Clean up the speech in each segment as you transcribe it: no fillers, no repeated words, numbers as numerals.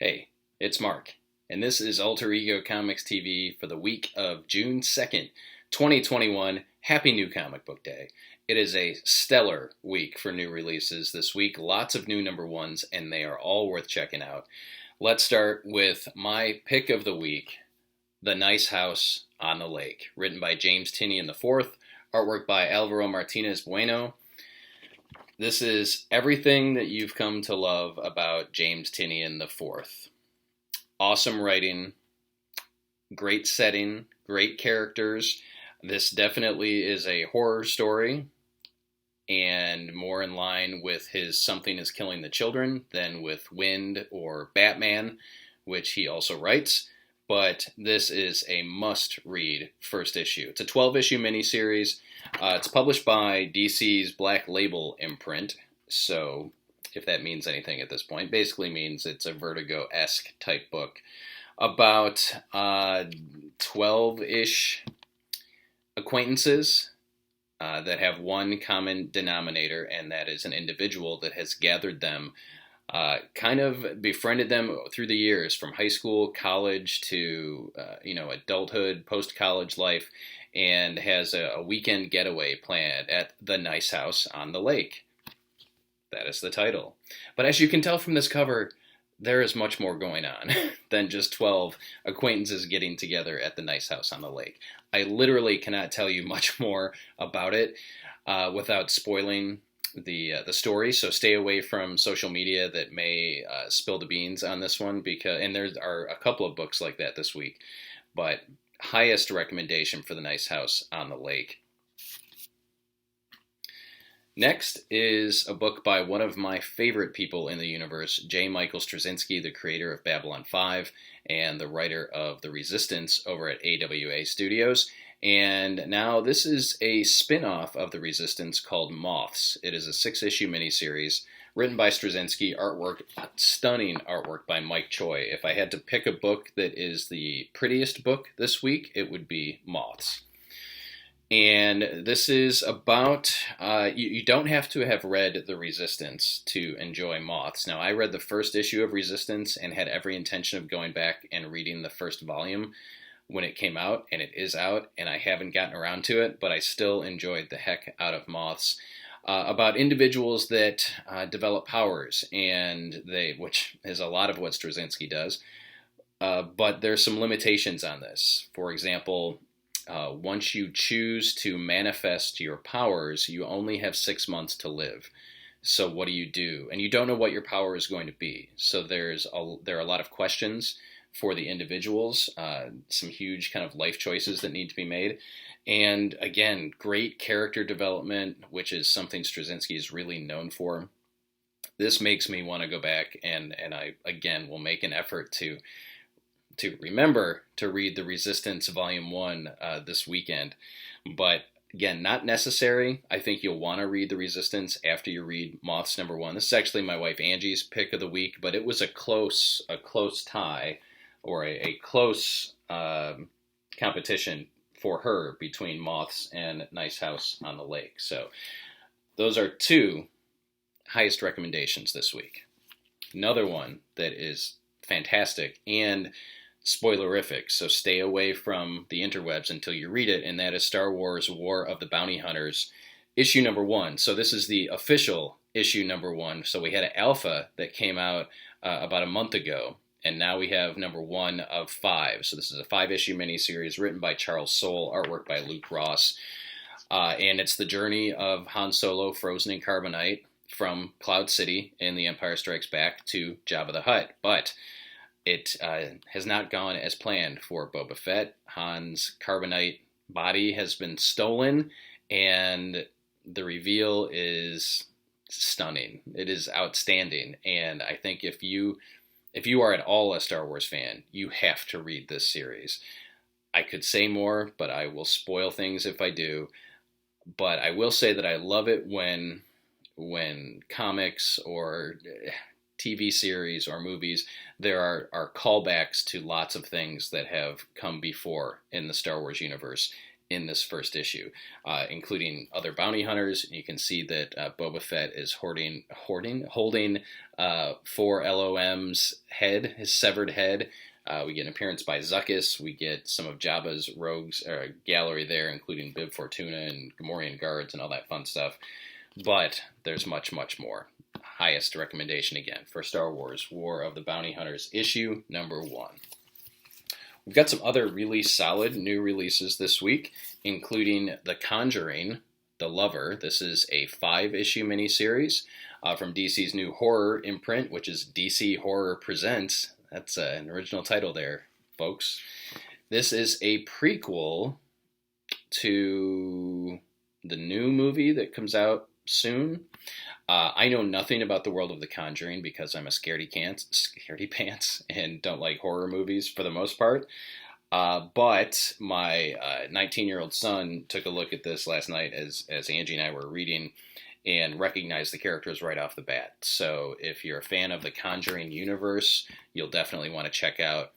Hey, it's Marc, and this is Alter Ego Comics TV for the week of June 2nd, 2021. Happy New Comic Book Day. It is a stellar week for new releases this week. Lots of new number ones, and they are all worth checking out. Let's start with my pick of the week, The Nice House on the Lake, written by James Tynion IV, artwork by Alvaro Martinez Bueno. This is everything that you've come to love about James Tynion IV. Awesome writing, great setting, great characters. This definitely is a horror story and more in line with his Something is Killing the Children than with Wind or Batman, which he also writes. But this is a must-read first issue. It's a 12-issue miniseries. It's published by DC's Black Label imprint, so if that means anything at this point, basically means it's a Vertigo-esque type book about 12-ish acquaintances that have one common denominator, and that is an individual that has gathered them, kind of befriended them through the years, from high school, college, to adulthood, post-college life, and has a weekend getaway planned at the Nice House on the Lake. That is the title. But as you can tell from this cover, there is much more going on than just 12 acquaintances getting together at the Nice House on the Lake. I literally cannot tell you much more about it without spoiling the story, so stay away from social media that may spill the beans on this one, and there are a couple of books like that this week, but highest recommendation for the Nice House on the Lake. Next is a book by one of my favorite people in the universe, J. Michael Straczynski, the creator of Babylon 5 and the writer of The Resistance over at AWA Studios. And now this is a spin-off of The Resistance called Moths. It is a 6-issue miniseries written by Straczynski, stunning artwork by Mike Choi. If I had to pick a book that is the prettiest book this week, it would be Moths. And this is about, you don't have to have read The Resistance to enjoy Moths. Now, I read the first issue of Resistance and had every intention of going back and reading the first volume when it came out, and it is out, and I haven't gotten around to it, but I still enjoyed the heck out of Moths. About individuals that develop powers, which is a lot of what Straczynski does, but there's some limitations on this. For example, once you choose to manifest your powers, you only have 6 months to live. So what do you do? And you don't know what your power is going to be. So there are a lot of questions for the individuals, some huge kind of life choices that need to be made. And again, great character development, which is something Straczynski is really known for. This makes me want to go back, and I, again, will make an effort to remember to read The Resistance Volume 1 this weekend. But again, not necessary. I think you'll want to read The Resistance after you read Moths number 1. This is actually my wife Angie's pick of the week, but it was a close tie, or a close competition for her between Moths and Nice House on the Lake. So those are two highest recommendations this week. Another one that is fantastic and spoilerific, so stay away from the interwebs until you read it, and that is Star Wars War of the Bounty Hunters, issue number 1. So this is the official issue number 1. So we had an alpha that came out about a month ago, and now we have number 1 of 5. So this is a 5-issue miniseries written by Charles Soule, artwork by Luke Ross, and it's the journey of Han Solo, frozen in carbonite, from Cloud City in The Empire Strikes Back to Jabba the Hutt. But it has not gone as planned for Boba Fett. Han's carbonite body has been stolen, and the reveal is stunning. It is outstanding, and I think if you are at all a Star Wars fan, you have to read this series. I could say more, but I will spoil things if I do. But I will say that I love it when comics or TV series or movies, there are callbacks to lots of things that have come before in the Star Wars universe. in this first issue, including other bounty hunters. You can see that Boba Fett is holding 4 LOM's head, his severed head. We get an appearance by Zuckuss. We get some of Jabba's rogues gallery there, including Bib Fortuna and Gamorrean guards and all that fun stuff. But there's much, much more. Highest recommendation again for Star Wars War of the Bounty Hunters, issue number 1. We've got some other really solid new releases this week, including The Conjuring, The Lover. This is a 5-issue miniseries from DC's new horror imprint, which is DC Horror Presents. That's an original title there, folks. This is a prequel to the new movie that comes out soon. I know nothing about the world of The Conjuring because I'm a scaredy pants and don't like horror movies for the most part. But my 19-year-old son took a look at this last night as Angie and I were reading and recognized the characters right off the bat. So if you're a fan of the Conjuring universe, you'll definitely want to check out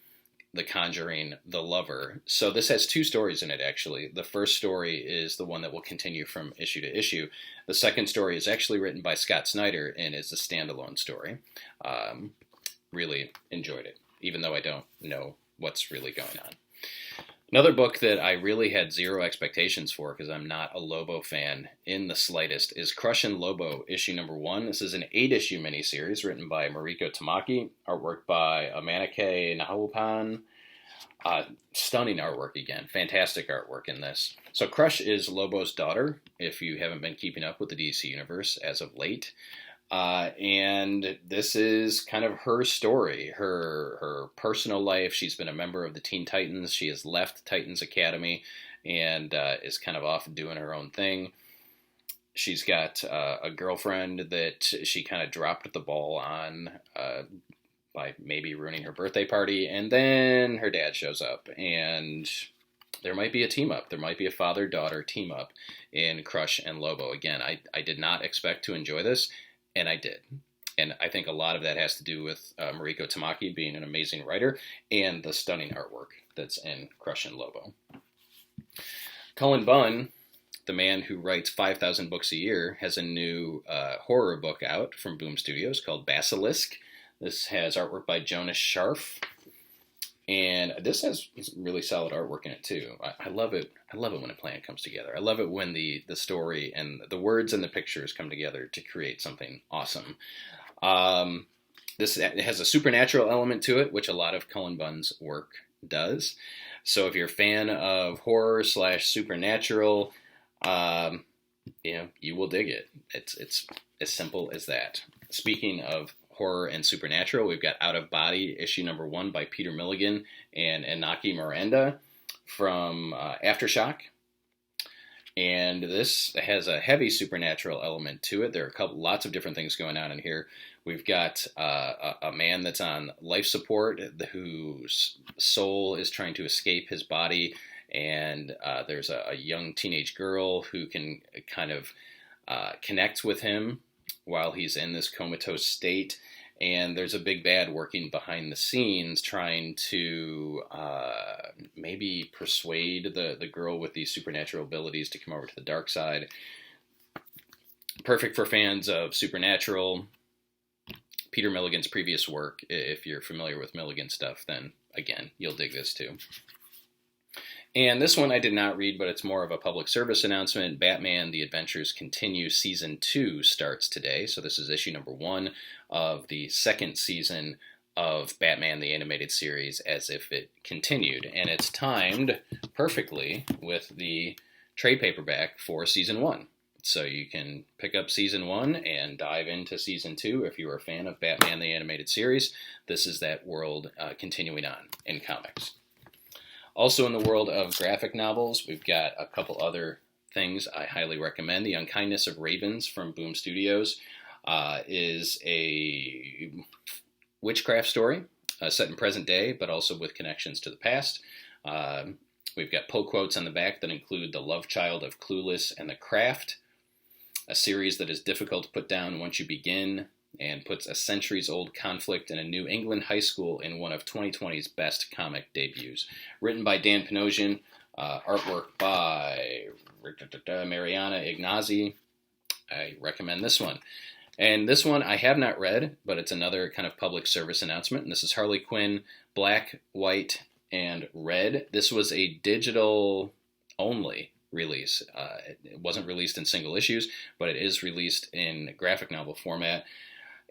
The Conjuring, The Lover. So this has 2 stories in it, actually. The first story is the one that will continue from issue to issue. The second story is actually written by Scott Snyder and is a standalone story. Really enjoyed it, even though I don't know what's really going on. Another book that I really had zero expectations for because I'm not a Lobo fan in the slightest is Crush and Lobo, issue number 1. This is an 8-issue miniseries written by Mariko Tamaki, artwork by Amanake Nahupan. Stunning artwork again. Fantastic artwork in this. So Crush is Lobo's daughter, if you haven't been keeping up with the DC universe as of late. And this is kind of her story, her personal life. She's been a member of the Teen Titans. She has left Titans Academy and is kind of off doing her own thing. She's got a girlfriend that she kind of dropped the ball on by maybe ruining her birthday party. And then her dad shows up and there might be a team up. There might be a father-daughter team up in Crush and Lobo. Again, I did not expect to enjoy this. And I did. And I think a lot of that has to do with Mariko Tamaki being an amazing writer and the stunning artwork that's in Crush and Lobo. Cullen Bunn, the man who writes 5,000 books a year, has a new horror book out from Boom Studios called Basilisk. This has artwork by Jonas Scharf. And this has really solid artwork in it too. I love it. I love it when a plan comes together. I love it when the story and the words and the pictures come together to create something awesome. This has a supernatural element to it, which a lot of Cullen Bunn's work does. So if you're a fan of horror / supernatural, you will dig it. It's as simple as that. Speaking of horror and supernatural, we've got Out of Body, issue number 1 by Peter Milligan and Inaki Miranda from Aftershock. And this has a heavy supernatural element to it. There are lots of different things going on in here. We've got a man that's on life support whose soul is trying to escape his body. And there's a young teenage girl who can kind of connect with him while he's in this comatose state. And there's a big bad working behind the scenes trying to maybe persuade the girl with these supernatural abilities to come over to the dark side. Perfect for fans of Supernatural. Peter Milligan's previous work. If you're familiar with Milligan stuff, then again, you'll dig this too. And this one I did not read, but it's more of a public service announcement. Batman: The Adventures Continue Season 2 starts today. So this is issue number 1 of the second season of Batman the Animated Series as if it continued. And it's timed perfectly with the trade paperback for Season 1. So you can pick up Season 1 and dive into Season 2 if you're a fan of Batman the Animated Series. This is that world continuing on in comics. Also in the world of graphic novels, we've got a couple other things I highly recommend. The Unkindness of Ravens from Boom Studios is a witchcraft story set in present day, but also with connections to the past. We've got pull quotes on the back that include The Love Child of Clueless and The Craft, a series that is difficult to put down once you begin, and puts a centuries-old conflict in a New England high school in one of 2020's best comic debuts. Written by Dan Panosian, Artwork by Mariana Ignazi. I recommend this one. And this one I have not read, but it's another kind of public service announcement. And this is Harley Quinn, Black, White, and Red. This was a digital only release. It wasn't released in single issues, but it is released in graphic novel format.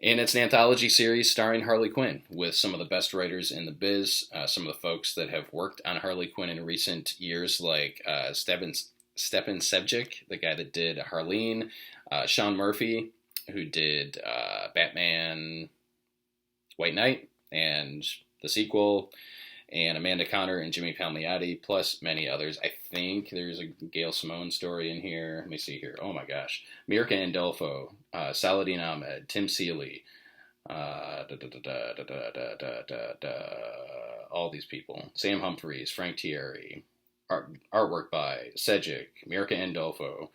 And it's an anthology series starring Harley Quinn with some of the best writers in the biz, some of the folks that have worked on Harley Quinn in recent years, like Stepan Sevcik, the guy that did Harleen, Sean Murphy, who did Batman White Knight and the sequel, and Amanda Conner and Jimmy Palmiotti, plus many others. I think there's a Gail Simone story in here. Let me see here. Oh my gosh. Mirka Andolfo, Saladin Ahmed, Tim Seeley, all these people. Sam Humphries, Frank Thierry, artwork by Sevcik, Mirka Andolfo,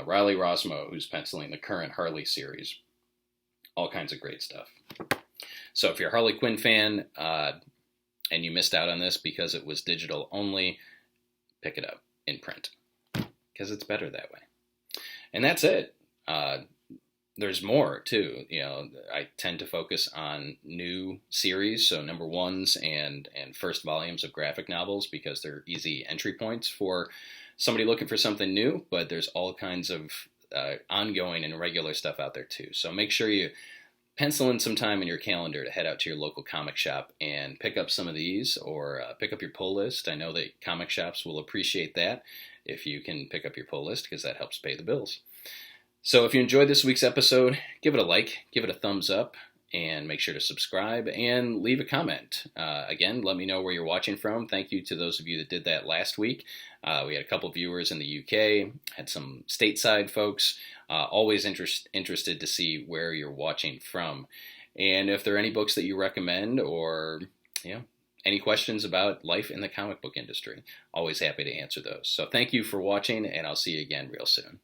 Riley Rosmo, who's penciling the current Harley series. All kinds of great stuff. So if you're a Harley Quinn fan, and you missed out on this because it was digital only, pick it up in print, because it's better that way. And that's it. There's more, too. I tend to focus on new series, so number ones and first volumes of graphic novels, because they're easy entry points for somebody looking for something new, but there's all kinds of ongoing and regular stuff out there, too. So make sure you pencil in some time in your calendar to head out to your local comic shop and pick up some of these, or pick up your pull list. I know that comic shops will appreciate that if you can pick up your pull list, because that helps pay the bills. So if you enjoyed this week's episode, give it a like, give it a thumbs up, and make sure to subscribe and leave a comment. Again, let me know where you're watching from. Thank you to those of you that did that last week. We had a couple viewers in the UK, had some stateside folks. Always interested to see where you're watching from. And if there are any books that you recommend, or any questions about life in the comic book industry, always happy to answer those. So thank you for watching, and I'll see you again real soon.